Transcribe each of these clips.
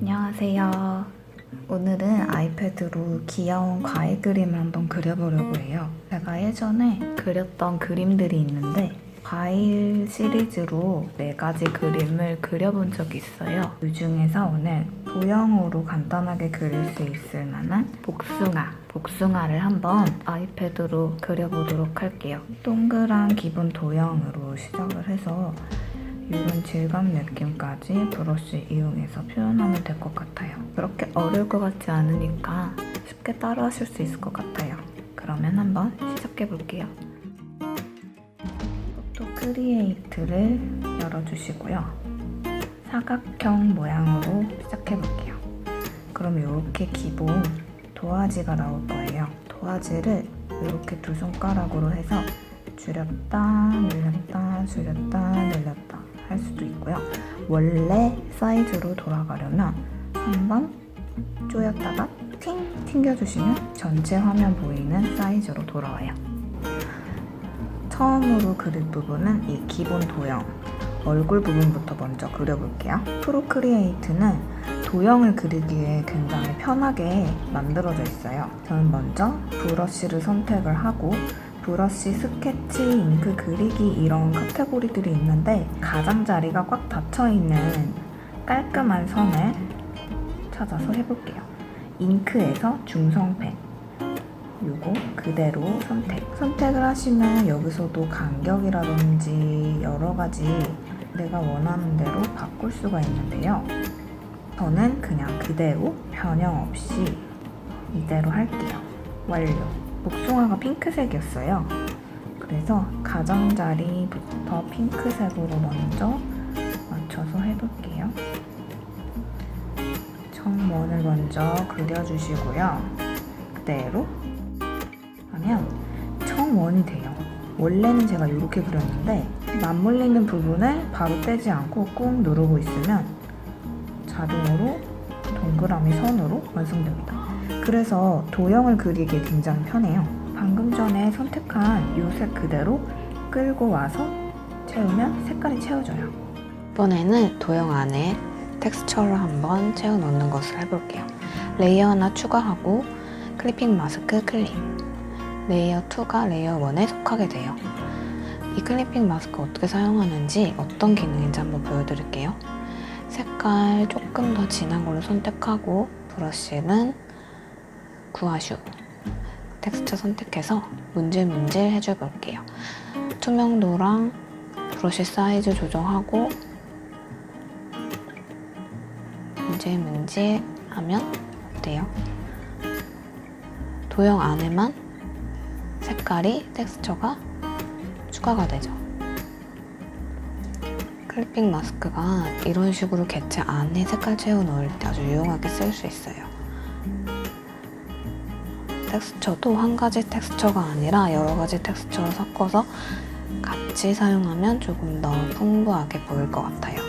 안녕하세요. 오늘은 아이패드로 귀여운 과일 그림을 한번 그려보려고 해요. 제가 예전에 그렸던 그림들이 있는데 과일 시리즈로 4가지 그림을 그려본 적이 있어요. 그 중에서 오늘 도형으로 간단하게 그릴 수 있을 만한 복숭아를 한번 아이패드로 그려보도록 할게요. 동그란 기본 도형으로 시작을 해서 이런 질감 느낌까지 브러쉬 이용해서 표현하면 될 것 같아요. 그렇게 어려울 것 같지 않으니까 쉽게 따라 하실 수 있을 것 같아요. 그러면 한번 시작해 볼게요. 포토 크리에이트를 열어주시고요. 사각형 모양으로 시작해 볼게요. 그럼 이렇게 기본 도화지가 나올 거예요. 도화지를 이렇게 2손가락으로 해서 줄였다 늘렸다 줄였다 늘렸다 할 수도 있고요. 원래 사이즈로 돌아가려면 한번 조였다가 튕겨주시면 전체 화면 보이는 사이즈로 돌아와요. 처음으로 그릴 부분은 이 기본 도형 얼굴 부분부터 먼저 그려볼게요. 프로크리에이트는 도형을 그리기에 굉장히 편하게 만들어져 있어요. 저는 먼저 브러쉬를 선택을 하고 브러쉬, 스케치, 잉크 그리기 이런 카테고리들이 있는데 가장자리가 꽉 닫혀있는 깔끔한 선을 찾아서 해볼게요. 잉크에서 중성펜 요거 그대로 선택을 하시면 여기서도 간격이라든지 여러가지 내가 원하는 대로 바꿀 수가 있는데요. 저는 그냥 그대로 변형 없이 이대로 할게요. 완료. 복숭아가 핑크색이었어요. 그래서 가장자리부터 핑크색으로 먼저 맞춰서 해볼게요. 청원을 먼저 그려주시고요. 그대로 하면 청원이 돼요. 원래는 제가 이렇게 그렸는데 맞물리는 부분을 바로 떼지 않고 꾹 누르고 있으면 자동으로 동그라미 선으로 완성됩니다. 그래서 도형을 그리기에 굉장히 편해요. 방금 전에 선택한 이 색 그대로 끌고 와서 채우면 색깔이 채워져요. 이번에는 도형 안에 텍스처를 한번 채워놓는 것을 해볼게요. 레이어 하나 추가하고 클리핑 마스크 클릭. 레이어 2가 레이어 1에 속하게 돼요. 이 클리핑 마스크 어떻게 사용하는지 어떤 기능인지 한번 보여드릴게요. 색깔 조금 더 진한 걸로 선택하고 브러쉬는 구아슈 텍스처 선택해서 문질문질 해줘볼게요. 투명도랑 브러쉬 사이즈 조정하고 문질문질 하면 돼요. 도형 안에만 색깔이 텍스처가 추가가 되죠. 클리핑 마스크가 이런 식으로 개체 안에 색깔 채워 넣을 때 아주 유용하게 쓸 수 있어요. 텍스처도 한 가지 텍스처가 아니라 여러 가지 텍스처를 섞어서 같이 사용하면 조금 더 풍부하게 보일 것 같아요.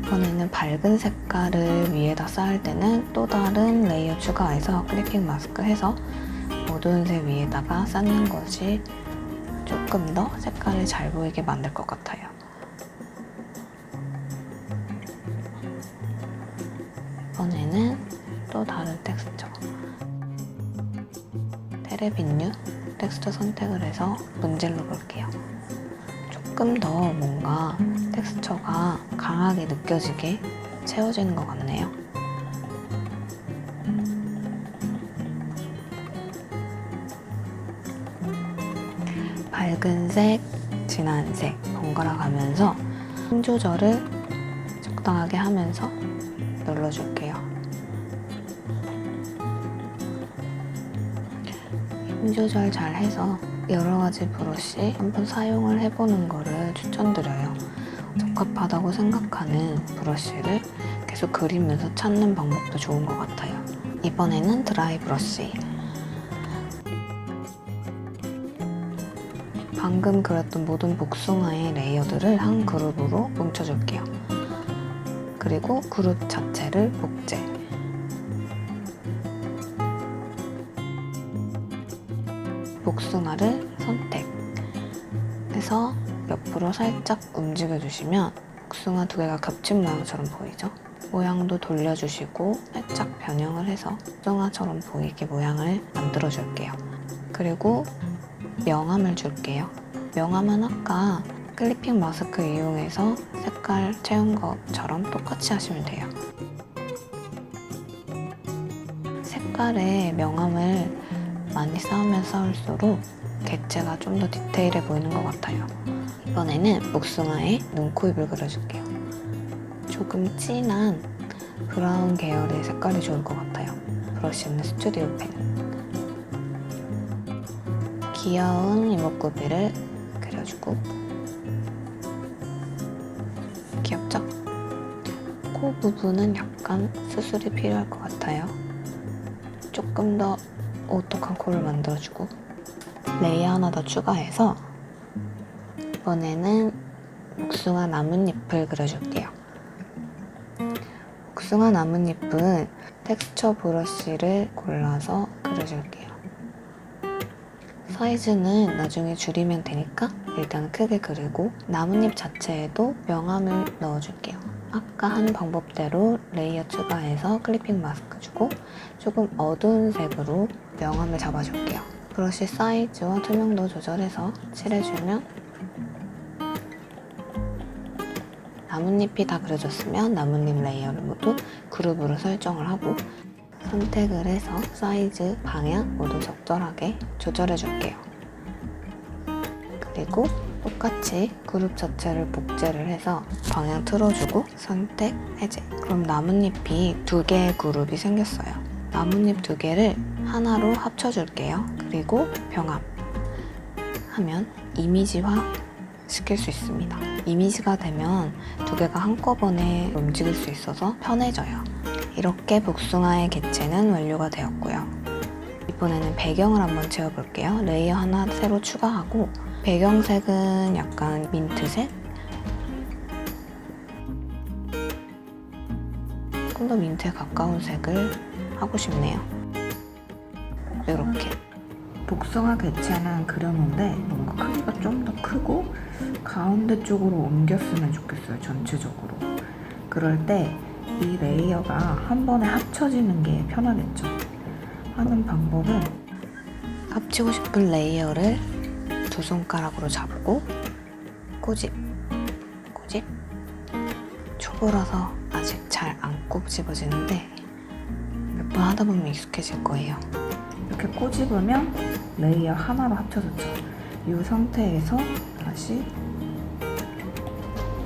이번에는 밝은 색깔을 위에다 쌓을 때는 또 다른 레이어 추가해서 클리핑 마스크 해서 어두운 색 위에다가 쌓는 것이 조금 더 색깔이 잘 보이게 만들 것 같아요. 이번에는 또 다른 텍스처 테레빈류 텍스처 선택을 해서 문질러 볼게요. 조금 더 뭔가 텍스처가 강하게 느껴지게 채워지는 것 같네요. 밝은 색, 진한 색 번갈아 가면서 힘 조절을 적당하게 하면서 눌러줄게요. 힘 조절 잘 해서 여러 가지 브러쉬 한번 사용을 해보는 거를 추천드려요. 적합하다고 생각하는 브러쉬를 계속 그리면서 찾는 방법도 좋은 것 같아요. 이번에는 드라이 브러쉬. 방금 그렸던 모든 복숭아의 레이어들을 한 그룹으로 뭉쳐줄게요. 그리고 그룹 자체를 복제. 복숭아를 선택해서 옆으로 살짝 움직여주시면 복숭아 두 개가 겹친 모양처럼 보이죠? 모양도 돌려주시고 살짝 변형을 해서 복숭아처럼 보이게 모양을 만들어줄게요. 그리고 명암을 줄게요. 명암은 아까 클리핑 마스크 이용해서 색깔 채운 것처럼 똑같이 하시면 돼요. 색깔에 명암을 많이 쌓으면 쌓을수록 개체가 좀 더 디테일해 보이는 것 같아요. 이번에는 복숭아에 눈, 코, 입을 그려줄게요. 조금 진한 브라운 계열의 색깔이 좋을 것 같아요. 브러쉬는 스튜디오 펜. 귀여운 이목구비를 그려주고, 귀엽죠? 코 부분은 약간 수술이 필요할 것 같아요. 조금 더 오똑한 코를 만들어주고, 레이어 하나 더 추가해서 이번에는 복숭아 나뭇잎을 그려줄게요. 복숭아 나뭇잎은 텍스처 브러쉬를 골라서 그려줄게요. 사이즈는 나중에 줄이면 되니까 일단 크게 그리고 나뭇잎 자체에도 명암을 넣어줄게요. 아까 한 방법대로 레이어 추가해서 클리핑 마스크 주고 조금 어두운 색으로 명암을 잡아줄게요. 브러쉬 사이즈와 투명도 조절해서 칠해주면 나뭇잎이 다 그려졌으면 나뭇잎 레이어를 모두 그룹으로 설정을 하고 선택을 해서 사이즈, 방향 모두 적절하게 조절해 줄게요. 그리고 똑같이 그룹 자체를 복제를 해서 방향 틀어주고 선택, 해제. 그럼 나뭇잎이 두 개의 그룹이 생겼어요. 나뭇잎 두 개를 하나로 합쳐줄게요. 그리고 병합 하면 이미지화 시킬 수 있습니다. 이미지가 되면 두 개가 한꺼번에 움직일 수 있어서 편해져요. 이렇게 복숭아의 개체는 완료가 되었고요. 이번에는 배경을 한번 채워볼게요. 레이어 하나 새로 추가하고 배경색은 약간 민트색? 조금 더 민트에 가까운 색을 하고 싶네요. 이렇게. 복숭아 개체는 그려놓은데 뭔가 크기가 좀 더 크고 가운데 쪽으로 옮겼으면 좋겠어요, 전체적으로. 그럴 때 이 레이어가 한 번에 합쳐지는 게 편하겠죠. 하는 방법은 합치고 싶은 레이어를 두 손가락으로 잡고 꼬집, 꼬집. 초보라서 아직 잘 안 꼬집어지는데 몇 번 하다 보면 익숙해질 거예요. 이렇게 꼬집으면 레이어 하나로 합쳐졌죠. 이 상태에서 다시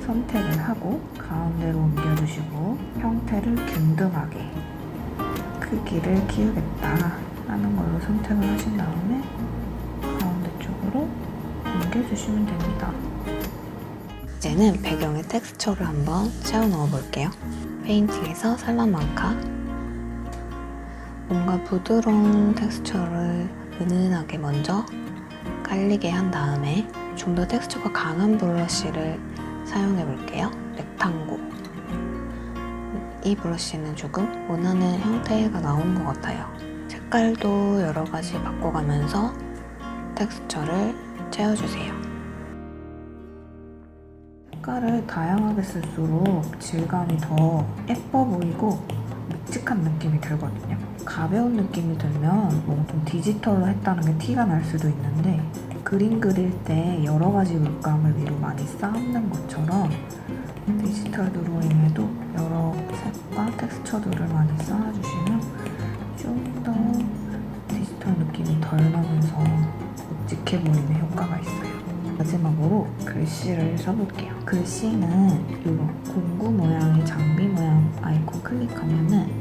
선택을 하고 가운데로 옮겨주시고 형태를 균등하게 크기를 키우겠다 하는 걸로 선택을 하신 다음에 가운데 쪽으로 옮겨주시면 됩니다. 이제는 배경에 텍스처를 한번 채워 넣어 볼게요. 페인팅에서 살라만카. 뭔가 부드러운 텍스처를 은은하게 먼저 깔리게 한 다음에 좀 더 텍스처가 강한 브러쉬를 사용해 볼게요. 렉탱고. 이 브러쉬는 조금 원하는 형태가 나온 것 같아요. 색깔도 여러 가지 바꿔가면서 텍스처를 채워주세요. 색깔을 다양하게 쓸수록 질감이 더 예뻐 보이고 묵직한 느낌이 들거든요. 가벼운 느낌이 들면 뭔가 좀 디지털로 했다는 게 티가 날 수도 있는데 그림 그릴 때 여러 가지 물감을 위로 많이 쌓는 것처럼 디지털 드로잉에도 여러 색과 텍스처들을 많이 쌓아주시면 좀 더 디지털 느낌이 덜 나면서 묵직해 보이는 효과가 있어요. 마지막으로 글씨를 써볼게요. 글씨는 이런 공구 모양의 장비 모양 아이콘 클릭하면은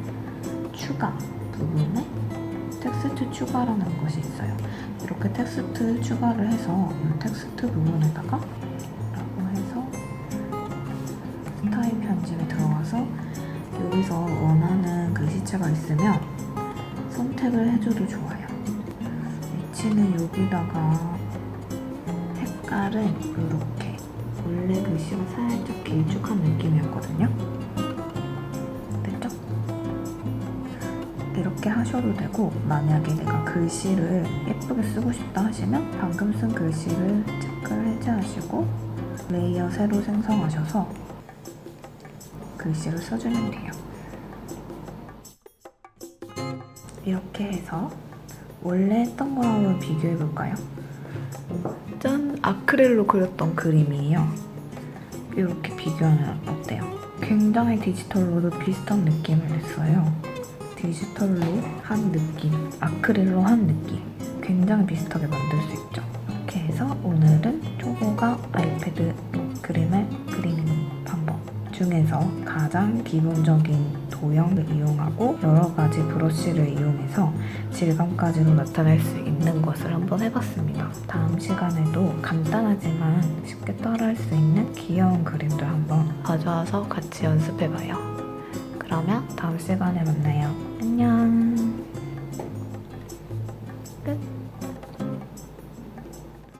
추가 부분에 텍스트 추가라는 것이 있어요. 이렇게 텍스트 추가를 해서 이 텍스트 부분에다가 라고 해서 스타일 편집에 들어가서 여기서 원하는 글씨체가 있으면 선택을 해줘도 좋아요. 위치는 여기다가 색깔은 이렇게 원래 글씨가 살짝 길쭉한 느낌이었거든요. 됐죠? 이렇게 하셔도 되고 만약에 내가 글씨를 예쁘게 쓰고 싶다 하시면 방금 쓴 글씨를 체크를 해제하시고 레이어 새로 생성하셔서 글씨를 써주면 돼요. 이렇게 해서 원래 했던 거랑 비교해볼까요? 짠! 아크릴로 그렸던 그림이에요. 이렇게 비교하면 어때요? 굉장히 디지털로도 비슷한 느낌을 냈어요. 디지털로 한 느낌, 아크릴로 한 느낌. 굉장히 비슷하게 만들 수 있죠. 이렇게 해서 오늘은 초보가 아이패드 그림을 그리는 방법 중에서 가장 기본적인 도형을 이용하고 여러 가지 브러쉬를 이용해서 질감까지도 나타낼 수 있는 것을 한번 해봤습니다. 다음 시간에도 간단하지만 쉽게 따라할 수 있는 귀여운 그림들 한번 가져와서 같이 연습해봐요. 그러면 다음 시간에 만나요. 안녕.